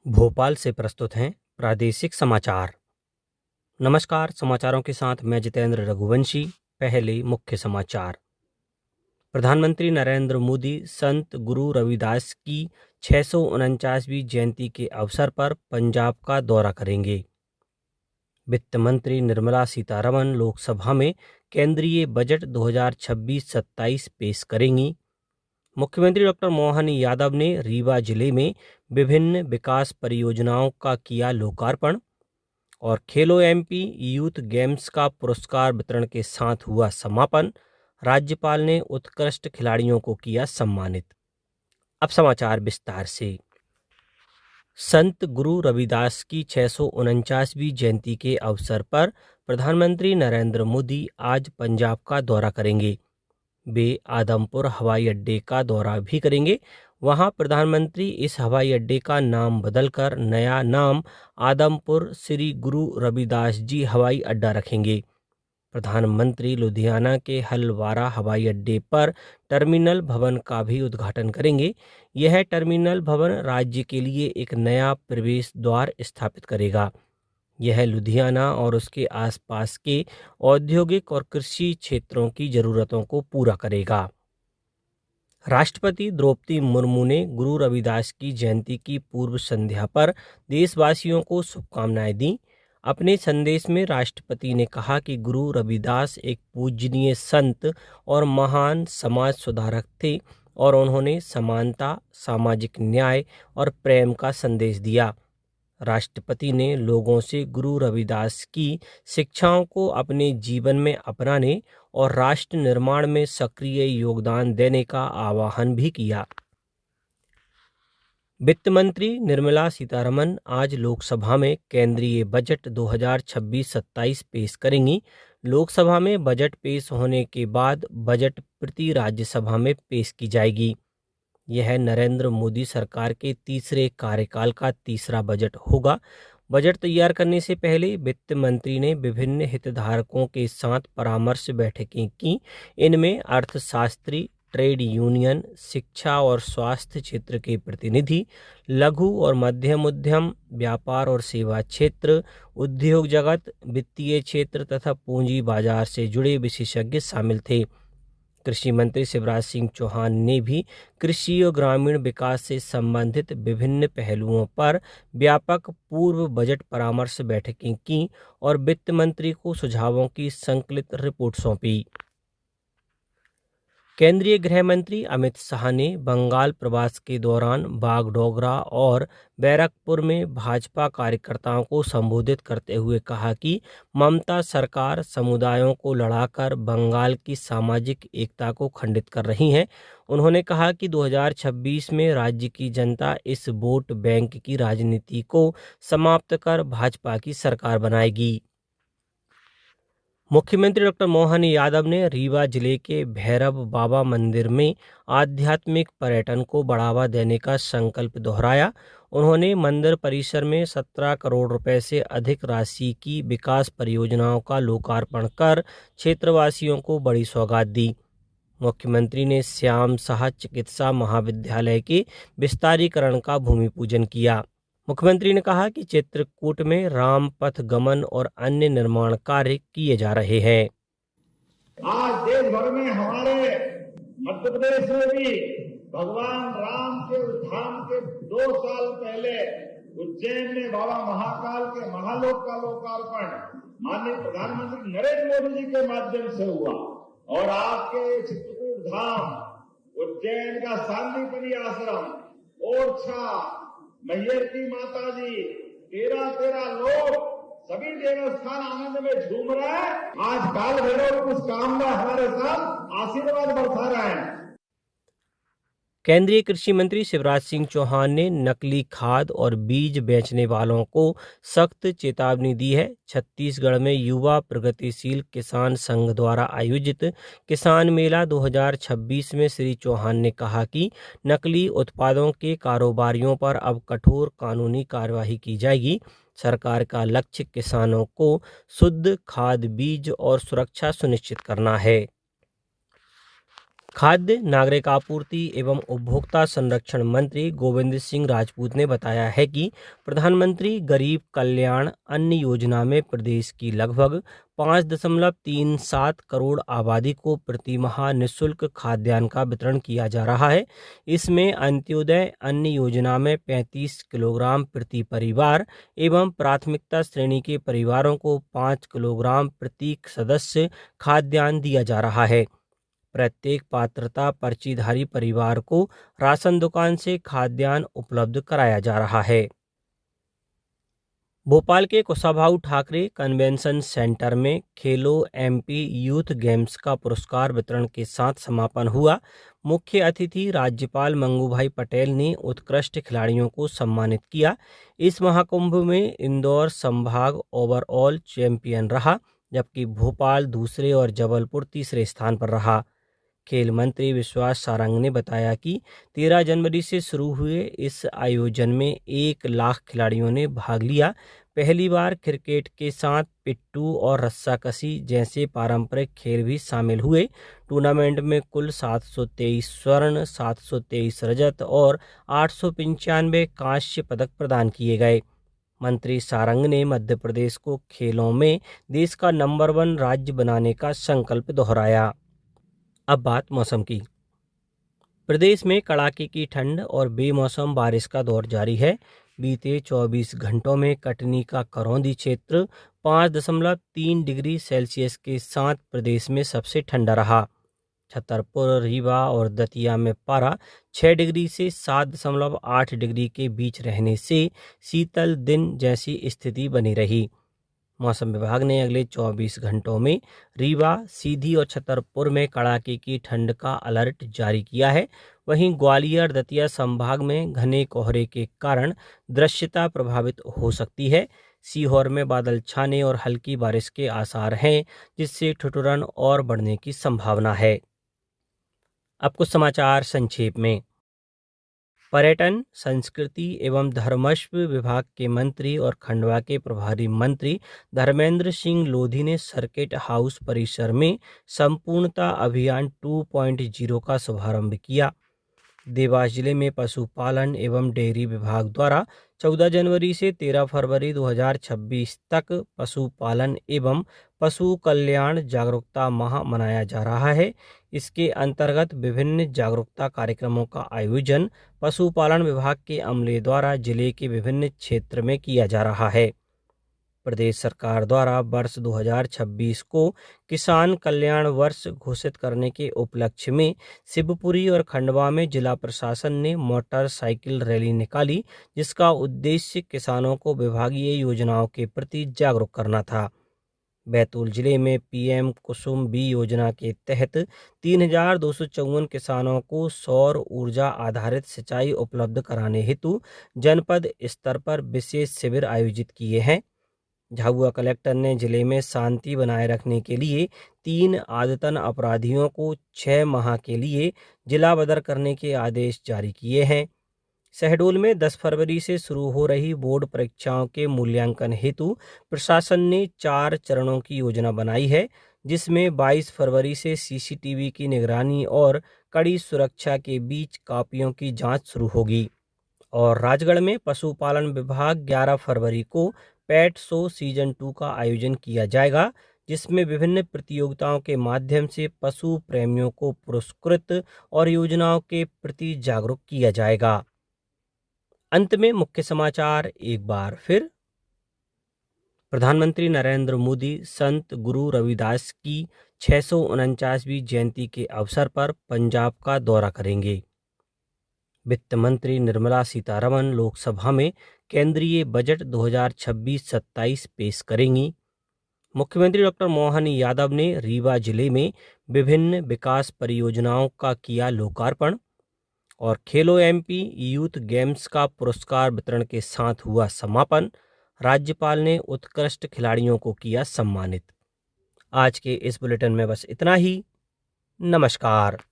भोपाल से प्रस्तुत हैं प्रादेशिक समाचार। नमस्कार, समाचारों के साथ मैं जितेंद्र रघुवंशी। पहले मुख्य समाचार। प्रधानमंत्री नरेंद्र मोदी संत गुरु रविदास की 649वीं जयंती के अवसर पर पंजाब का दौरा करेंगे। वित्त मंत्री निर्मला सीतारमण लोकसभा में केंद्रीय बजट 2026-27 पेश करेंगी। मुख्यमंत्री डॉक्टर मोहन यादव ने रीवा जिले में विभिन्न विकास परियोजनाओं का किया लोकार्पण। और खेलो एमपी यूथ गेम्स का पुरस्कार वितरण के साथ हुआ समापन। राज्यपाल ने उत्कृष्ट खिलाड़ियों को किया सम्मानित। अब समाचार विस्तार से। संत गुरु रविदास की 649वीं जयंती के अवसर पर प्रधानमंत्री नरेंद्र मोदी आज पंजाब का दौरा करेंगे। वे आदमपुर हवाई अड्डे का दौरा भी करेंगे। वहां प्रधानमंत्री इस हवाई अड्डे का नाम बदलकर नया नाम आदमपुर श्री गुरु रविदास जी हवाई अड्डा रखेंगे। प्रधानमंत्री लुधियाना के हलवारा हवाई अड्डे पर टर्मिनल भवन का भी उद्घाटन करेंगे। यह टर्मिनल भवन राज्य के लिए एक नया प्रवेश द्वार स्थापित करेगा। यह लुधियाना और उसके आसपास के औद्योगिक और कृषि क्षेत्रों की जरूरतों को पूरा करेगा। राष्ट्रपति द्रौपदी मुर्मू ने गुरु रविदास की जयंती की पूर्व संध्या पर देशवासियों को शुभकामनाएं दी। अपने संदेश में राष्ट्रपति ने कहा कि गुरु रविदास एक पूजनीय संत और महान समाज सुधारक थे और उन्होंने समानता, सामाजिक न्याय और प्रेम का संदेश दिया। राष्ट्रपति ने लोगों से गुरु रविदास की शिक्षाओं को अपने जीवन में अपनाने और राष्ट्र निर्माण में सक्रिय योगदान देने का आह्वान भी किया। वित्त मंत्री निर्मला सीतारमण आज लोकसभा में केंद्रीय बजट 2026-27 पेश करेंगी। लोकसभा में बजट पेश होने के बाद बजट प्रति राज्यसभा में पेश की जाएगी। यह नरेंद्र मोदी सरकार के तीसरे कार्यकाल का तीसरा बजट होगा। बजट तैयार करने से पहले वित्त मंत्री ने विभिन्न हितधारकों के साथ परामर्श बैठकें की। इनमें अर्थशास्त्री, ट्रेड यूनियन, शिक्षा और स्वास्थ्य क्षेत्र के प्रतिनिधि, लघु और मध्यम उद्यम, व्यापार और सेवा क्षेत्र, उद्योग जगत, वित्तीय क्षेत्र तथा पूंजी बाजार से जुड़े विशेषज्ञ शामिल थे। कृषि मंत्री शिवराज सिंह चौहान ने भी कृषि और ग्रामीण विकास से संबंधित विभिन्न पहलुओं पर व्यापक पूर्व बजट परामर्श बैठकें की और वित्त मंत्री को सुझावों की संकलित रिपोर्ट सौंपी। केंद्रीय गृह मंत्री अमित शाह ने बंगाल प्रवास के दौरान बागडोगरा और बैरकपुर में भाजपा कार्यकर्ताओं को संबोधित करते हुए कहा कि ममता सरकार समुदायों को लड़ाकर बंगाल की सामाजिक एकता को खंडित कर रही है। उन्होंने कहा कि 2026 में राज्य की जनता इस वोट बैंक की राजनीति को समाप्त कर भाजपा की सरकार बनाएगी। मुख्यमंत्री डॉक्टर मोहन यादव ने रीवा जिले के भैरव बाबा मंदिर में आध्यात्मिक पर्यटन को बढ़ावा देने का संकल्प दोहराया। उन्होंने मंदिर परिसर में 17 करोड़ रुपए से अधिक राशि की विकास परियोजनाओं का लोकार्पण कर क्षेत्रवासियों को बड़ी सौगात दी। मुख्यमंत्री ने श्याम शाह चिकित्सा महाविद्यालय के विस्तारीकरण का भूमि पूजन किया। मुख्यमंत्री ने कहा कि चित्रकूट में राम पथ गमन और अन्य निर्माण कार्य किए जा रहे हैं। आज देश भर में हमारे मध्य प्रदेश में भी भगवान राम के उत्थान के 2 साल पहले उज्जैन में बाबा महाकाल के महालोक का लोकार्पण माननीय प्रधानमंत्री नरेंद्र मोदी जी के माध्यम से हुआ और आपके चित्रकूट धाम, उज्जैन का सांदीपनि आश्रम, ओरछा, मैहर की माता जी, 13 लोग सभी देवस्थान आनंद में झूम रहे हैं। आज काल भैरव उस काम में हमारे साथ आशीर्वाद बरसा रहे हैं। केंद्रीय कृषि मंत्री शिवराज सिंह चौहान ने नकली खाद और बीज बेचने वालों को सख्त चेतावनी दी है। छत्तीसगढ़ में युवा प्रगतिशील किसान संघ द्वारा आयोजित किसान मेला 2026 में श्री चौहान ने कहा कि नकली उत्पादों के कारोबारियों पर अब कठोर कानूनी कार्यवाही की जाएगी। सरकार का लक्ष्य किसानों को शुद्ध खाद, बीज और सुरक्षा सुनिश्चित करना है। खाद्य नागरिक आपूर्ति एवं उपभोक्ता संरक्षण मंत्री गोविंद सिंह राजपूत ने बताया है कि प्रधानमंत्री गरीब कल्याण अन्न योजना में प्रदेश की लगभग 5.37 करोड़ आबादी को प्रति माह निःशुल्क खाद्यान्न का वितरण किया जा रहा है। इसमें अंत्योदय अन्न योजना में 35 किलोग्राम प्रति परिवार एवं प्राथमिकता श्रेणी के परिवारों को 5 किलोग्राम प्रति सदस्य खाद्यान्न दिया जा रहा है। प्रत्येक पात्रता पर्चीधारी परिवार को राशन दुकान से खाद्यान्न उपलब्ध कराया जा रहा है। भोपाल के कुशाभाऊ ठाकरे कन्वेंशन सेंटर में खेलो एमपी यूथ गेम्स का पुरस्कार वितरण के साथ समापन हुआ। मुख्य अतिथि राज्यपाल मंगूभाई पटेल ने उत्कृष्ट खिलाड़ियों को सम्मानित किया। इस महाकुंभ में इंदौर संभाग ओवरऑल चैंपियन रहा, जबकि भोपाल दूसरे और जबलपुर तीसरे स्थान पर रहा। खेल मंत्री विश्वास सारंग ने बताया कि 13 जनवरी से शुरू हुए इस आयोजन में 1 लाख खिलाड़ियों ने भाग लिया। पहली बार क्रिकेट के साथ पिट्ठू और रस्साकशी जैसे पारंपरिक खेल भी शामिल हुए। टूर्नामेंट में कुल 723 स्वर्ण, 723 रजत और 895 कांस्य पदक प्रदान किए गए। मंत्री सारंग ने मध्य प्रदेश को खेलों में देश का नंबर 1 राज्य बनाने का संकल्प दोहराया। अब बात मौसम की। प्रदेश में कड़ाके की ठंड और बेमौसम बारिश का दौर जारी है। बीते 24 घंटों में कटनी का करौंदी क्षेत्र 5.3 डिग्री सेल्सियस के साथ प्रदेश में सबसे ठंडा रहा। छतरपुर, रीवा और दतिया में पारा 6 डिग्री से 7.8 डिग्री के बीच रहने से शीतल दिन जैसी स्थिति बनी रही। मौसम विभाग ने अगले 24 घंटों में रीवा, सीधी और छतरपुर में कड़ाके की ठंड का अलर्ट जारी किया है। वहीं ग्वालियर, दतिया संभाग में घने कोहरे के कारण दृश्यता प्रभावित हो सकती है। सीहोर में बादल छाने और हल्की बारिश के आसार हैं, जिससे ठिठुरन और बढ़ने की संभावना है। अब कुछ समाचार संक्षेप में। पर्यटन, संस्कृति एवं धर्मस्व विभाग के मंत्री और खंडवा के प्रभारी मंत्री धर्मेंद्र सिंह लोधी ने सर्किट हाउस परिसर में संपूर्णता अभियान 2.0 का शुभारंभ किया। देवास जिले में पशुपालन एवं डेयरी विभाग द्वारा 14 जनवरी से 13 फरवरी 2026 तक पशुपालन एवं पशु कल्याण जागरूकता माह मनाया जा रहा है। इसके अंतर्गत विभिन्न जागरूकता कार्यक्रमों का आयोजन पशुपालन विभाग के अमले द्वारा जिले के विभिन्न क्षेत्र में किया जा रहा है। प्रदेश सरकार द्वारा वर्ष 2026 को किसान कल्याण वर्ष घोषित करने के उपलक्ष्य में शिवपुरी और खंडवा में जिला प्रशासन ने मोटरसाइकिल रैली निकाली, जिसका उद्देश्य किसानों को विभागीय योजनाओं के प्रति जागरूक करना था। बैतूल जिले में पीएम कुसुम बी योजना के तहत 3,254 किसानों को सौर ऊर्जा आधारित सिंचाई उपलब्ध कराने हेतु जनपद स्तर पर विशेष शिविर आयोजित किए हैं। झाबुआ कलेक्टर ने जिले में शांति बनाए रखने के लिए 3 आदतन अपराधियों को 6 माह के लिए जिला बदर करने के आदेश जारी किए हैं। शहडोल में 10 फरवरी से शुरू हो रही बोर्ड परीक्षाओं के मूल्यांकन हेतु प्रशासन ने 4 चरणों की योजना बनाई है, जिसमें 22 फरवरी से सीसीटीवी की निगरानी और कड़ी सुरक्षा के बीच कॉपियों की जांच शुरू होगी। और राजगढ़ में पशुपालन विभाग 11 फरवरी को पेट शो सीजन 2 का आयोजन किया जाएगा, जिसमें विभिन्न प्रतियोगिताओं के माध्यम से पशु प्रेमियों को पुरस्कृत और योजनाओं के प्रति जागरूक किया जाएगा। अंत में मुख्य समाचार एक बार फिर। प्रधानमंत्री नरेंद्र मोदी संत गुरु रविदास की 649वीं जयंती के अवसर पर पंजाब का दौरा करेंगे। वित्त मंत्री निर्मला सीतारमण लोकसभा में केंद्रीय बजट 2026-27 पेश करेंगी। मुख्यमंत्री डॉक्टर मोहन यादव ने रीवा जिले में विभिन्न विकास परियोजनाओं का किया लोकार्पण। और खेलो एमपी यूथ गेम्स का पुरस्कार वितरण के साथ हुआ समापन। राज्यपाल ने उत्कृष्ट खिलाड़ियों को किया सम्मानित। आज के इस बुलेटिन में बस इतना ही। नमस्कार।